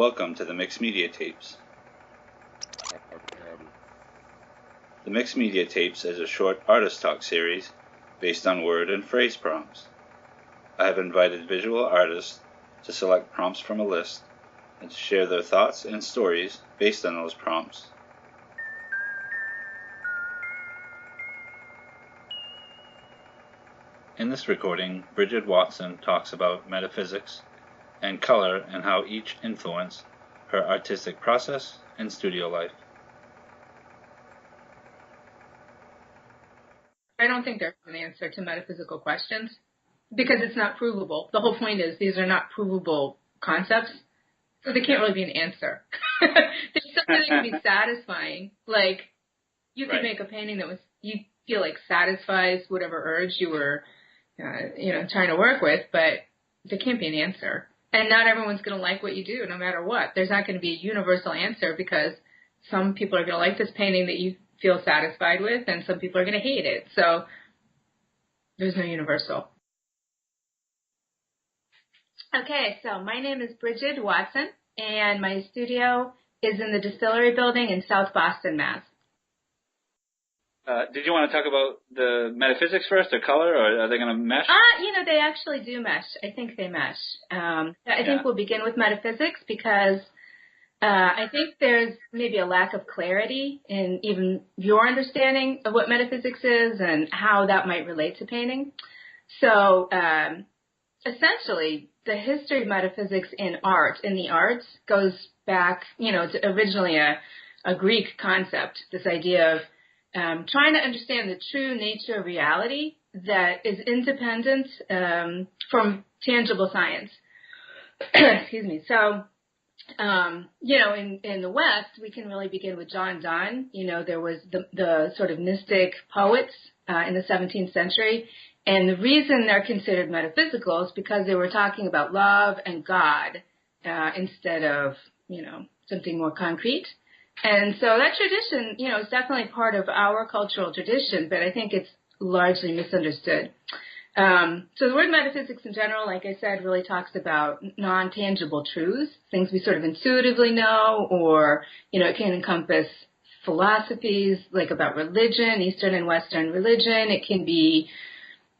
Welcome to the Mixed Media Tapes. The Mixed Media Tapes is a short artist talk series based on word and phrase prompts. I have invited visual artists to select prompts from a list and to share their thoughts and stories based on those prompts. In this recording, Brigid Watson talks about metaphysics and color and how each influence her artistic process and studio life. I don't think there's an answer to metaphysical questions because it's not provable. The whole point is these are not provable concepts, so they can't really be an answer. There's something that can be satisfying. Like, you could make a painting that you feel like satisfies whatever urge you were trying to work with, but there can't be an answer. And not everyone's going to like what you do, no matter what. There's not going to be a universal answer because some people are going to like this painting that you feel satisfied with, and some people are going to hate it. So there's no universal. Okay, so my name is Brigid Watson, and my studio is in the Distillery Building in South Boston, Mass. Did you want to talk about the metaphysics first, or color, or are they going to mesh? They actually do mesh. I think they mesh. I think we'll begin with metaphysics because I think there's maybe a lack of clarity in even your understanding of what metaphysics is and how that might relate to painting. So essentially, the history of metaphysics in the arts, goes back, to originally a Greek concept, this idea of trying to understand the true nature of reality that is independent from tangible science. Excuse me. So, in the West, we can really begin with John Donne. There was the sort of mystic poets in the 17th century. And the reason they're considered metaphysical is because they were talking about love and God instead of, something more concrete. And so that tradition, is definitely part of our cultural tradition, but I think it's largely misunderstood. So the word metaphysics in general, like I said, really talks about non-tangible truths, things we sort of intuitively know, or, it can encompass philosophies, like about religion, Eastern and Western religion. It can be,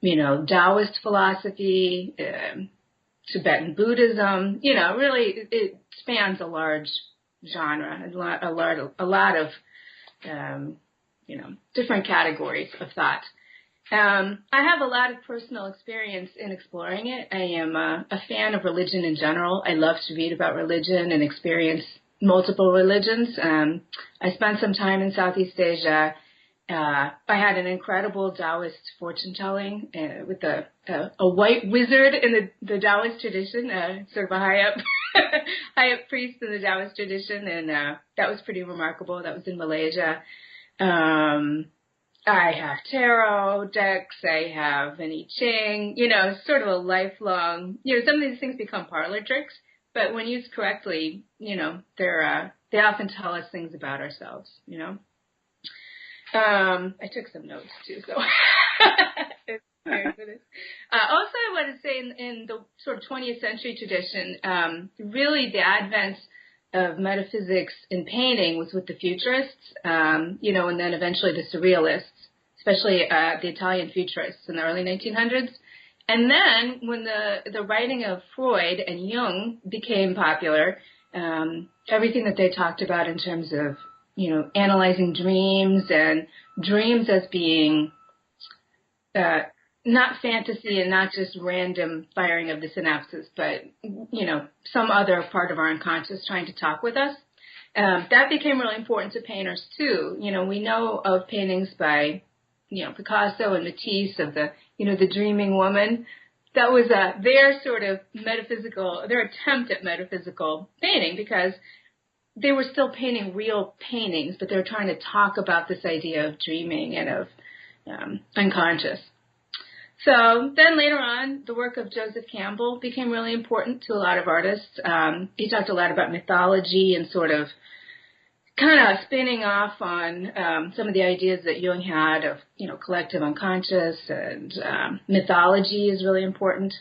Taoist philosophy, Tibetan Buddhism, really it spans a large genre, a lot of different categories of thought. I have a lot of personal experience in exploring it. I am a fan of religion in general. I love to read about religion and experience multiple religions. I spent some time in Southeast Asia. I had an incredible Taoist fortune telling with a white wizard in the Taoist tradition, sort of a high up priest in the Taoist tradition, and that was pretty remarkable. That was in Malaysia. I have tarot decks. I have an I Ching. Sort of a lifelong. Some of these things become parlor tricks, but when used correctly, they often tell us things about ourselves. I took some notes too, so prepared for this. Also, I want to say in the sort of 20th century tradition, really the advent of metaphysics in painting was with the Futurists, and then eventually the Surrealists, especially the Italian Futurists in the early 1900s. And then when the writing of Freud and Jung became popular, everything that they talked about in terms of analyzing dreams and dreams as being not fantasy and not just random firing of the synapses, but, some other part of our unconscious trying to talk with us. That became really important to painters, too. We know of paintings by, Picasso and Matisse of the dreaming woman. That was their sort of their attempt at metaphysical painting, because they were still painting real paintings, but they were trying to talk about this idea of dreaming and of unconscious. So then later on, the work of Joseph Campbell became really important to a lot of artists. He talked a lot about mythology and sort of kind of spinning off on some of the ideas that Jung had of, collective unconscious, and mythology is really important.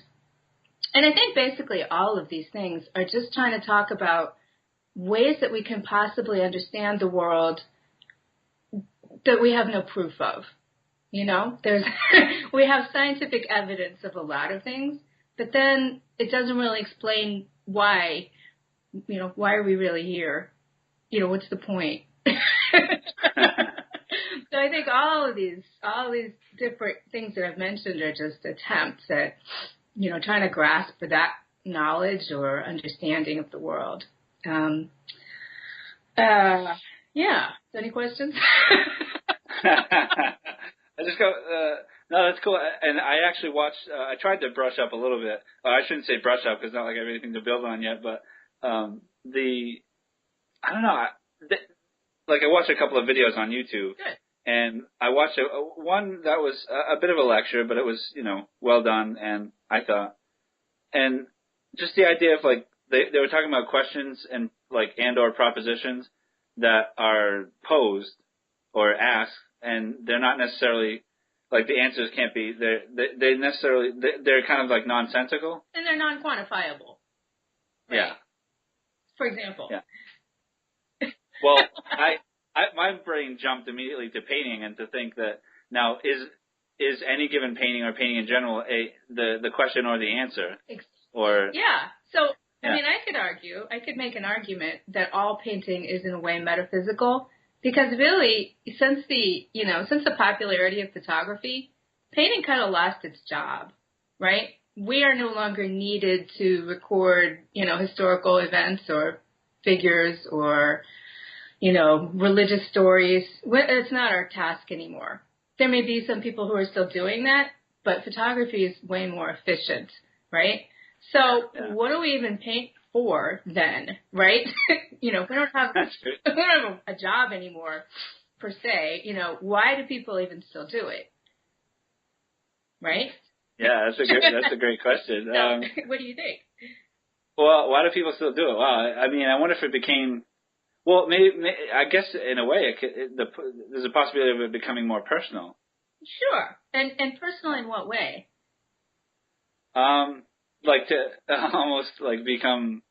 And I think basically all of these things are just trying to talk about ways that we can possibly understand the world that we have no proof of. You know, we have scientific evidence of a lot of things, but then it doesn't really explain why, why are we really here? What's the point? So I think all of these different things that I've mentioned are just attempts at, trying to grasp for that knowledge or understanding of the world. Yeah. Any questions? I just go, no, that's cool. And I actually watched, I tried to brush up a little bit. I shouldn't say brush up because it's not like I have anything to build on yet, but I don't know, I watched a couple of videos on YouTube. Good. And I watched one that was a bit of a lecture, but it was, well done, and I thought. And just the idea of, they were talking about questions and, and/or propositions that are posed or asked, and they're not necessarily, the answers can't be, they're kind of, nonsensical. And they're non-quantifiable. Right? Yeah. For example. Yeah. Well, my brain jumped immediately to painting and to think that now is any given painting or painting in general the question or the answer? Or yeah. So I mean, I could make an argument that all painting is in a way metaphysical, because really since the popularity of photography, painting kind of lost its job, right? We are no longer needed to record, historical events or figures or religious stories. It's not our task anymore. There may be some people who are still doing that, but photography is way more efficient, right? So what do we even paint for then, right? We don't have a job anymore per se. Why do people even still do it? Right? Yeah, that's a great question. So, what do you think? Well, why do people still do it? Well, I mean, I wonder if it became. Well, maybe I guess in a way, there's a possibility of it becoming more personal. Sure, and personal in what way? To almost become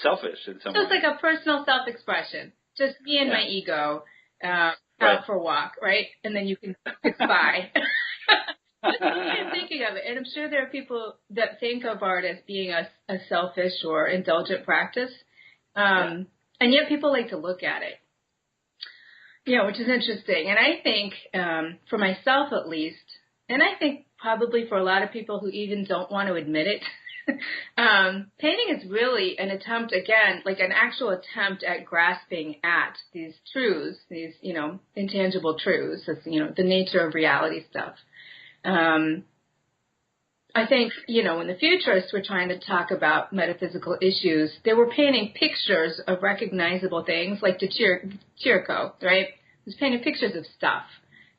selfish in some way. So it's like a personal self-expression. Just me and my ego out for a walk, right? And then you can spy. That's the way I'm thinking of it. And I'm sure there are people that think of art as being a selfish or indulgent practice. And yet people like to look at it, which is interesting. And I think, for myself at least, and I think probably for a lot of people who even don't want to admit it, painting is really an attempt, again, like an actual attempt at grasping at these truths, these, intangible truths, that's, the nature of reality stuff. I think, when the futurists were trying to talk about metaphysical issues, they were painting pictures of recognizable things, like de Chirico, right? He was painting pictures of stuff,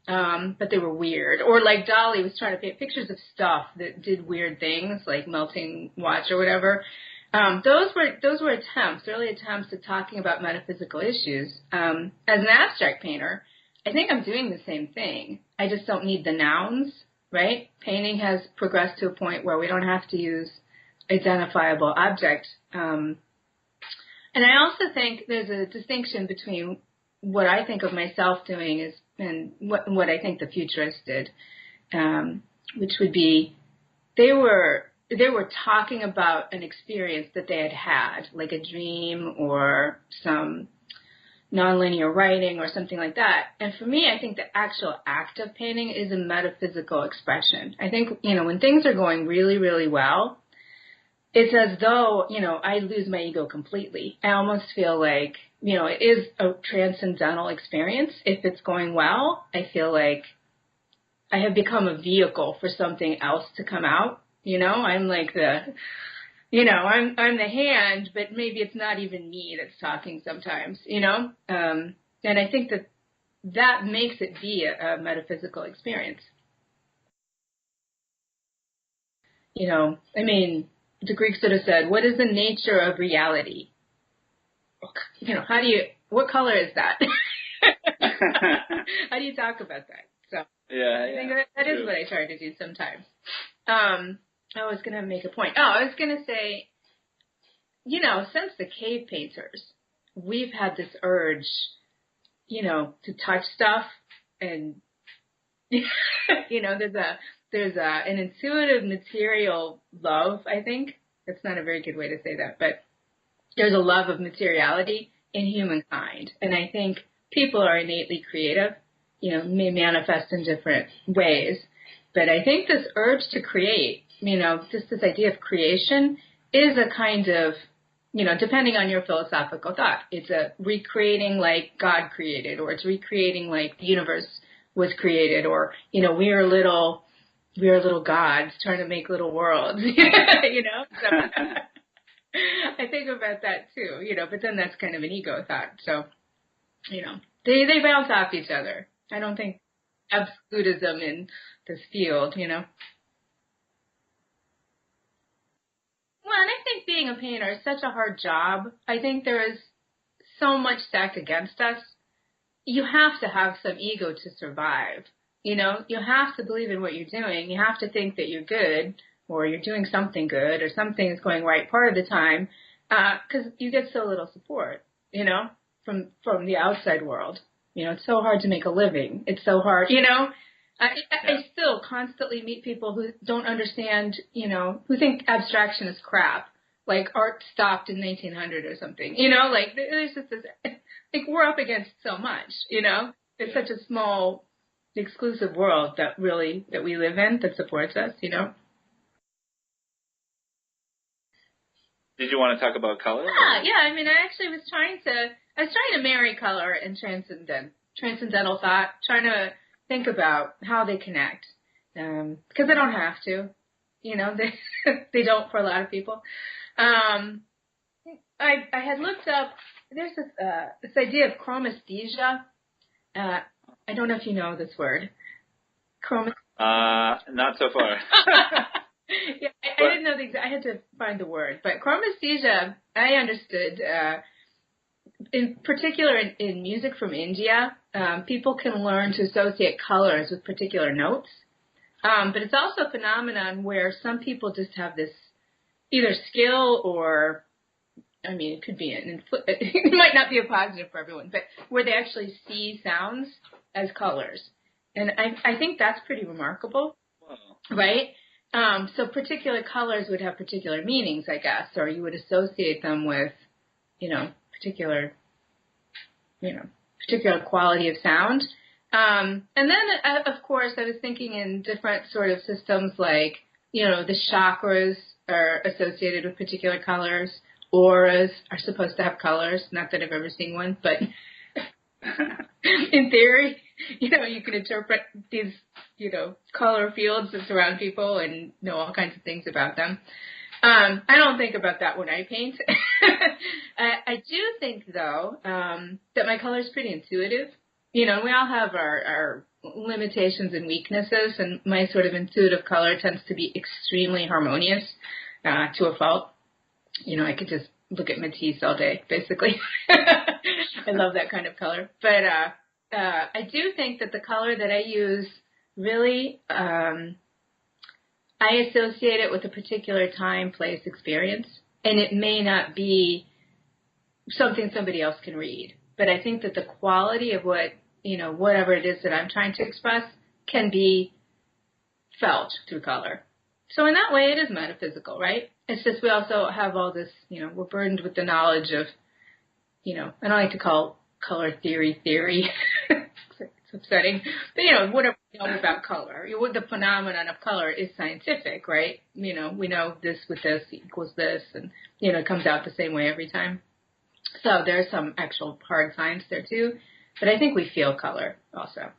but they were weird. Or like Dali was trying to paint pictures of stuff that did weird things, like melting watch or whatever. Those were attempts, early attempts at talking about metaphysical issues. As an abstract painter, I think I'm doing the same thing. I just don't need the nouns. Right? Painting has progressed to a point where we don't have to use identifiable object. And I also think there's a distinction between what I think of myself doing and what I think the futurists did, which would be they were talking about an experience that they had, like a dream or some nonlinear writing or something like that. And for me, I think the actual act of painting is a metaphysical expression. I think, when things are going really, really well, it's as though, I lose my ego completely. I almost feel like, it is a transcendental experience. If it's going well, I feel like I have become a vehicle for something else to come out. I'm like I'm the hand, but maybe it's not even me that's talking sometimes, and I think that makes it be a metaphysical experience. The Greeks would have said, what is the nature of reality? What color is that? How do you talk about that? So I think that is what I try to do sometimes. I was going to make a point. I was going to say, since the cave painters, we've had this urge, to touch stuff and, there's an intuitive material love, I think. That's not a very good way to say that, but there's a love of materiality in humankind. And I think people are innately creative, may manifest in different ways. But I think this urge to create, just this idea of creation is a kind of, depending on your philosophical thought, it's a recreating like God created, or it's recreating like the universe was created, or, we are little gods trying to make little worlds, So I think about that too, but then that's kind of an ego thought. So, they bounce off each other. I don't think absolutism in this field, Well, and I think being a painter is such a hard job. I think there is so much stacked against us. You have to have some ego to survive. You have to believe in what you're doing. You have to think that you're good, or you're doing something good, or something is going right part of the time, because you get so little support, from the outside world. It's so hard to make a living. It's so hard, I still constantly meet people who don't understand, who think abstraction is crap, like art stopped in 1900 or something, there's just this, we're up against so much, it's such a small, exclusive world that we live in that supports us, Did you want to talk about color? Yeah. I actually was trying to marry color and transcendental thought, trying to think about how they connect, because they don't have to, they don't for a lot of people. I had looked up, there's this idea of chromesthesia. I don't know if you know this word. Not so far. Yeah, I didn't know I had to find the word. But chromesthesia, I understood, in particular in music from India, people can learn to associate colors with particular notes. But it's also a phenomenon where some people just have this either skill or, it could be, it might not be a positive for everyone, but where they actually see sounds as colors. And I think that's pretty remarkable, right? So particular colors would have particular meanings, I guess, or you would associate them with, particular quality of sound. And then, of course, I was thinking in different sort of systems like, the chakras are associated with particular colors. Auras are supposed to have colors. Not that I've ever seen one, but in theory, you can interpret these, color fields that surround people and know all kinds of things about them. I don't think about that when I paint. I do think, though, that my color is pretty intuitive. We all have our limitations and weaknesses, and my sort of intuitive color tends to be extremely harmonious to a fault. I could just look at Matisse all day, basically. I love that kind of color. But I do think that the color that I use really, I associate it with a particular time, place, experience. And it may not be something somebody else can read. But I think that the quality of whatever it is that I'm trying to express can be felt through color. So in that way, it is metaphysical, right? It's just we also have all this, we're burdened with the knowledge of, I don't like to call color theory. It's upsetting. But, whatever we know about color, the phenomenon of color is scientific, right? We know this with this equals this, and, it comes out the same way every time. So there's some actual hard science there, too. But I think we feel color also.